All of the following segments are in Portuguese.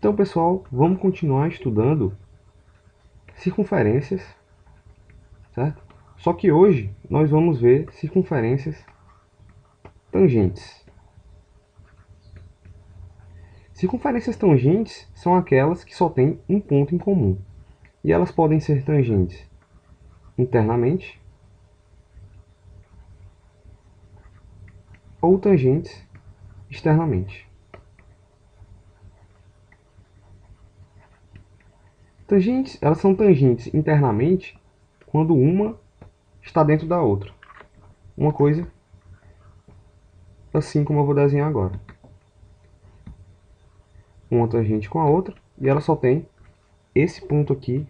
Então, pessoal, vamos continuar estudando circunferências, certo? Só que hoje nós vamos ver circunferências tangentes. Circunferências tangentes são aquelas que só têm um ponto em comum. E elas podem ser tangentes internamente ou tangentes externamente. Tangentes, elas são tangentes internamente quando uma está dentro da outra. Uma coisa assim como eu vou desenhar agora. Uma tangente com a outra e ela só tem esse ponto aqui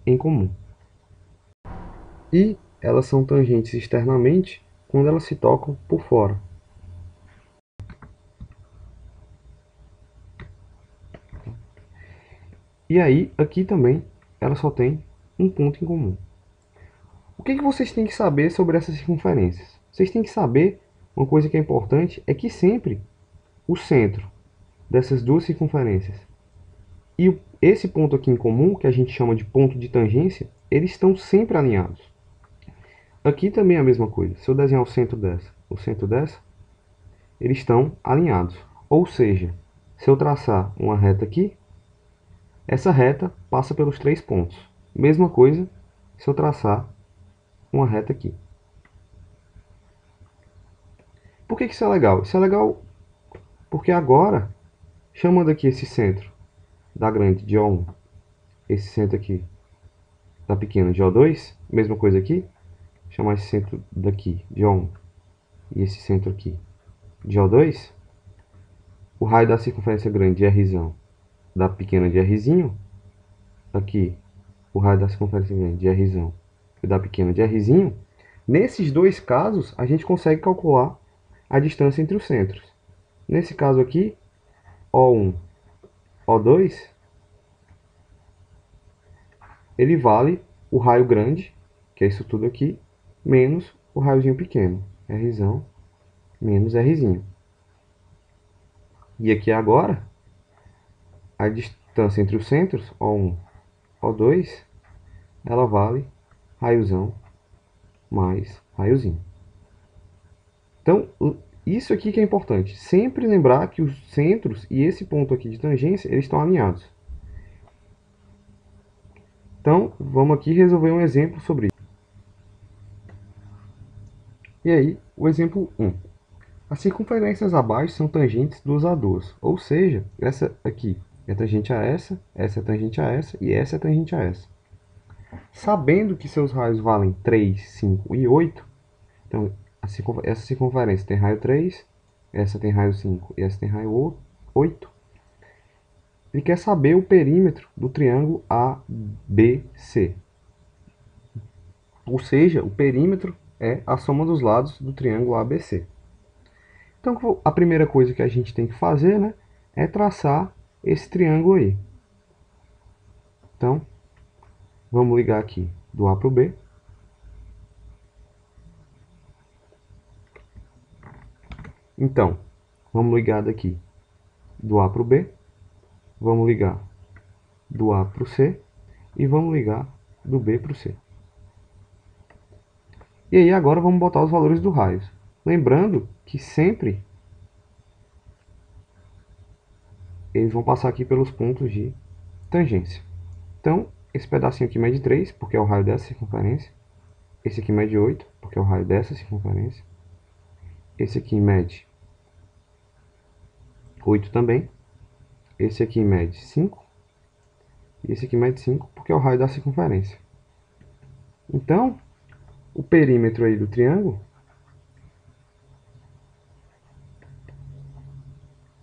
em comum. E elas são tangentes externamente quando elas se tocam por fora. E aí, aqui também, ela só tem um ponto em comum. O que vocês têm que saber sobre essas circunferências? Vocês têm que saber, uma coisa que é importante, é que sempre o centro dessas duas circunferências e esse ponto aqui em comum, que a gente chama de ponto de tangência, eles estão sempre alinhados. Aqui também é a mesma coisa. Se eu desenhar o centro dessa, eles estão alinhados. Ou seja, se eu traçar uma reta aqui, essa reta passa pelos três pontos. Mesma coisa se eu traçar uma reta aqui. Por que isso é legal? Isso é legal porque agora, chamando aqui esse centro da grande de O1, esse centro aqui da pequena de O2, mesma coisa aqui, chamar esse centro daqui de O1 e esse centro aqui de O2, o raio da circunferência grande de R da pequena de Rzinho, aqui o raio da circunferência grande de R e da pequena de Rzinho, nesses dois casos a gente consegue calcular a distância entre os centros. Nesse caso aqui, O1, O2, ele vale o raio grande, que é isso tudo aqui, menos o raiozinho pequeno, R menos Rzinho. E aqui agora, a distância entre os centros, O1, O2, ela vale raiozão mais raiozinho. Então, isso aqui que é importante. Sempre lembrar que os centros e esse ponto aqui de tangência, eles estão alinhados. Então, vamos aqui resolver um exemplo sobre isso. E aí, o exemplo 1. As circunferências abaixo são tangentes duas a duas. Ou seja, essa aqui é tangente a essa é tangente a essa e essa é tangente a essa. Sabendo que seus raios valem 3, 5 e 8, então essa circunferência tem raio 3, essa tem raio 5 e essa tem raio 8. Ele quer saber o perímetro do triângulo ABC. Ou seja, o perímetro é a soma dos lados do triângulo ABC. Então, a primeira coisa que a gente tem que fazer, né, é traçar esse triângulo aí. Então, vamos ligar aqui do A para o B. Então, vamos ligar daqui do A para o B. Vamos ligar do A para o C. E vamos ligar do B para o C. E aí agora vamos botar os valores dos raios. Lembrando que sempre eles vão passar aqui pelos pontos de tangência. Então, esse pedacinho aqui mede 3, porque é o raio dessa circunferência. Esse aqui mede 8, porque é o raio dessa circunferência. Esse aqui mede 8 também. Esse aqui mede 5. E esse aqui mede 5, porque é o raio da circunferência. Então, o perímetro aí do triângulo,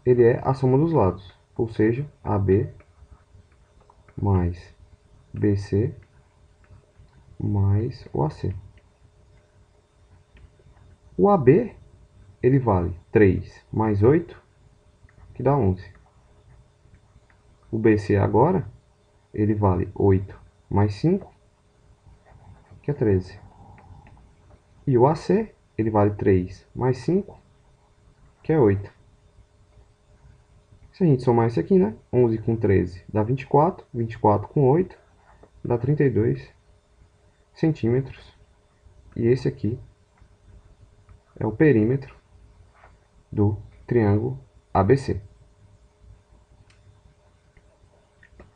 ele é a soma dos lados. Ou seja, AB mais BC mais o AC. O AB, ele vale 3 mais 8, que dá 11. O BC agora, ele vale 8 mais 5, que é 13. E o AC, ele vale 3 mais 5, que é 8. Se a gente somar isso aqui, né? 11 com 13 dá 24. 24 com 8 dá 32 centímetros. E esse aqui é o perímetro do triângulo ABC.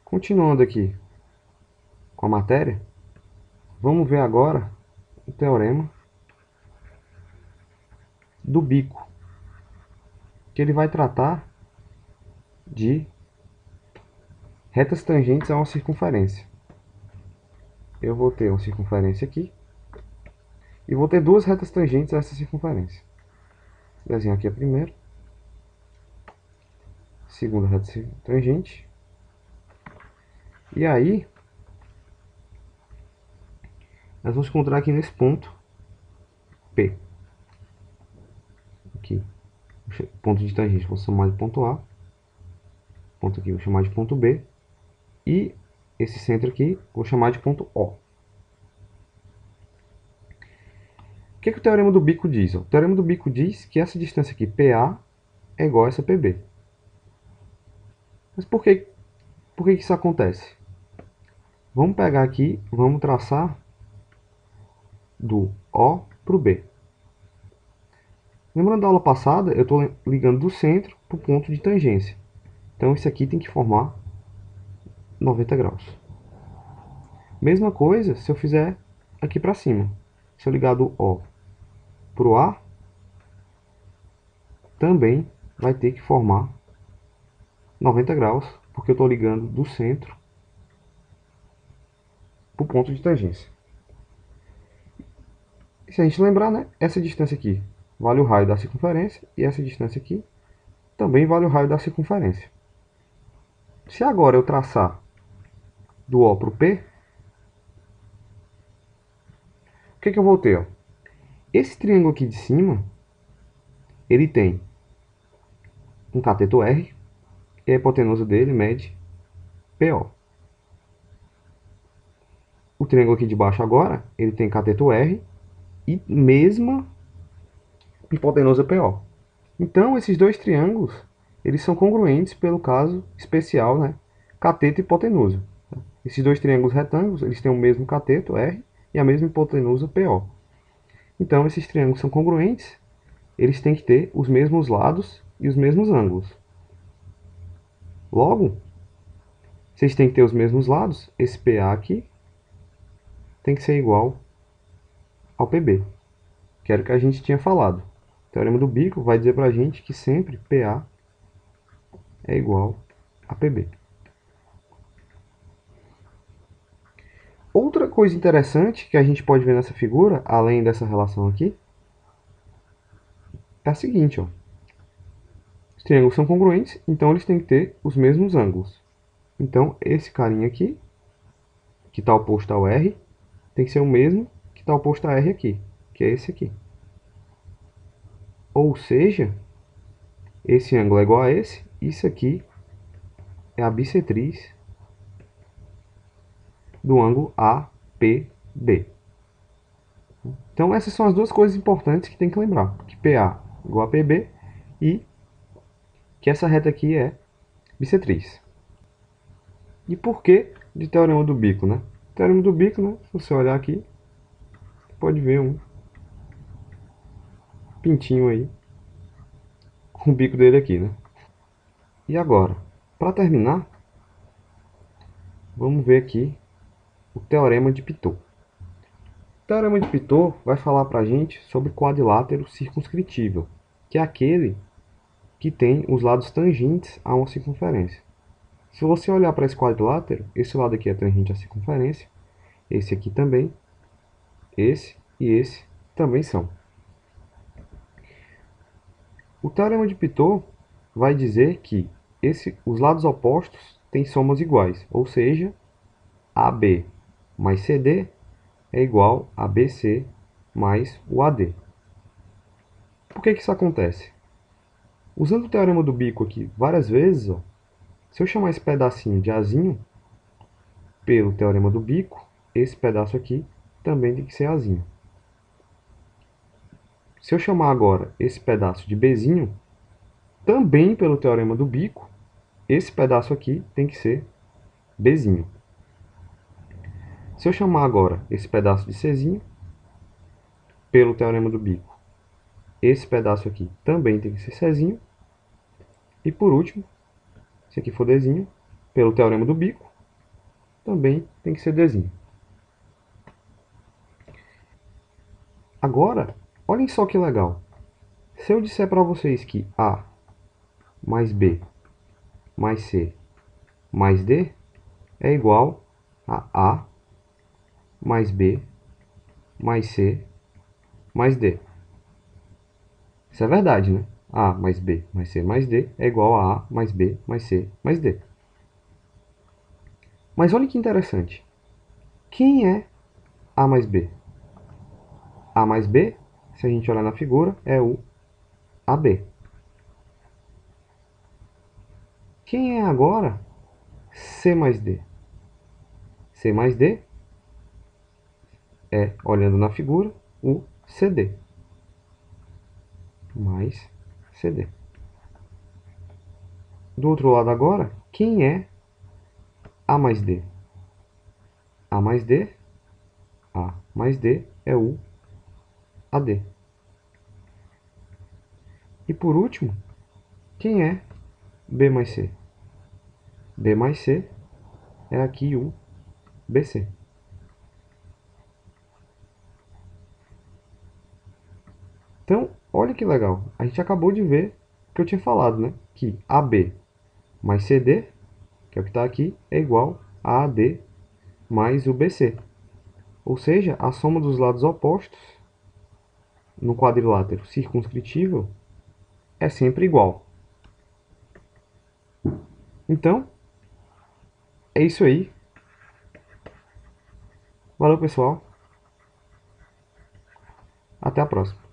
Continuando aqui com a matéria, vamos ver agora o teorema do bico, que ele vai tratar de retas tangentes a uma circunferência. Eu vou ter uma circunferência aqui e vou ter duas retas tangentes a essa circunferência. Vou desenhar aqui a primeira, segunda reta tangente. E aí, nós vamos encontrar aqui nesse ponto P. Aqui, ponto de tangente, vou chamar de ponto A. Ponto aqui, vou chamar de ponto B. E esse centro aqui, vou chamar de ponto O. O que o teorema do bico diz? O teorema do bico diz que essa distância aqui, PA, é igual a essa PB. Mas por que isso acontece? Vamos pegar aqui, vamos traçar do O para o B. Lembrando da aula passada, eu estou ligando do centro para o ponto de tangência. Então, isso aqui tem que formar 90 graus. Mesma coisa se eu fizer aqui para cima. Se eu ligar do O para o A, também vai ter que formar 90 graus, porque eu estou ligando do centro para o ponto de tangência. E se a gente lembrar, né, essa distância aqui vale o raio da circunferência, e essa distância aqui também vale o raio da circunferência. Se agora eu traçar do O para o P, o que eu vou ter? Ó? Esse triângulo aqui de cima, ele tem um cateto R, e a hipotenusa dele mede PO. O triângulo aqui de baixo agora, ele tem cateto R e mesma hipotenusa PO. Então, esses dois triângulos, eles são congruentes pelo caso especial, né? Cateto e hipotenusa. Esses dois triângulos retângulos, eles têm o mesmo cateto, R, e a mesma hipotenusa, PO. Então, esses triângulos são congruentes, eles têm que ter os mesmos lados e os mesmos ângulos. Logo, vocês têm que ter os mesmos lados, esse PA aqui tem que ser igual ao PB, que era o que a gente tinha falado. O teorema do bico vai dizer para a gente que sempre PA é igual a PB. Outra coisa interessante que a gente pode ver nessa figura, além dessa relação aqui, é a seguinte, ó. Os triângulos são congruentes, então eles têm que ter os mesmos ângulos. Então, esse carinha aqui, que está oposto ao R, tem que ser o mesmo que está oposto a R aqui, que é esse aqui. Ou seja, esse ângulo é igual a esse, isso aqui é a bissetriz do ângulo APB. Então, essas são as duas coisas importantes que tem que lembrar. Que PA é igual a PB e que essa reta aqui é bissetriz. E por que de teorema do bico, né? O teorema do bico, né? Se você olhar aqui, pode ver um pintinho aí com o bico dele aqui, né? E agora, para terminar, vamos ver aqui o teorema de Pitot. O teorema de Pitot vai falar para a gente sobre quadrilátero circunscritível, que é aquele que tem os lados tangentes a uma circunferência. Se você olhar para esse quadrilátero, esse lado aqui é tangente à circunferência, esse aqui também, esse e esse também são. O teorema de Pitot vai dizer que os lados opostos têm somas iguais, ou seja, AB mais CD é igual a BC mais o AD. Por que isso acontece? Usando o teorema do bico aqui várias vezes, ó, se eu chamar esse pedacinho de Azinho, pelo teorema do bico, esse pedaço aqui também tem que ser Azinho. Se eu chamar agora esse pedaço de Bzinho, também pelo teorema do bico, esse pedaço aqui tem que ser Bzinho. Se eu chamar agora esse pedaço de Czinho, pelo teorema do bico, esse pedaço aqui também tem que ser Czinho. E por último, se aqui for Dzinho, pelo teorema do bico, também tem que ser Dzinho. Agora, olhem só que legal. Se eu disser para vocês que A mais B mais C mais D é igual a A mais B mais C mais D. Isso é verdade, né? A mais B mais C mais D é igual a A mais B mais C mais D. Mas olha que interessante. Quem é A mais B? A mais B, se a gente olhar na figura, é o AB. Quem é agora C mais D? C mais D é, olhando na figura, o CD. Mais CD. Do outro lado agora, quem é A mais D? A mais D, A mais D é o AD. E por último, quem é B mais C? B mais C é aqui o BC. Então, olha que legal. A gente acabou de ver o que eu tinha falado, né? Que AB mais CD, que é o que está aqui, é igual a AD mais o BC. Ou seja, a soma dos lados opostos no quadrilátero circunscritível é sempre igual. Então, é isso aí. Valeu, pessoal. Até a próxima.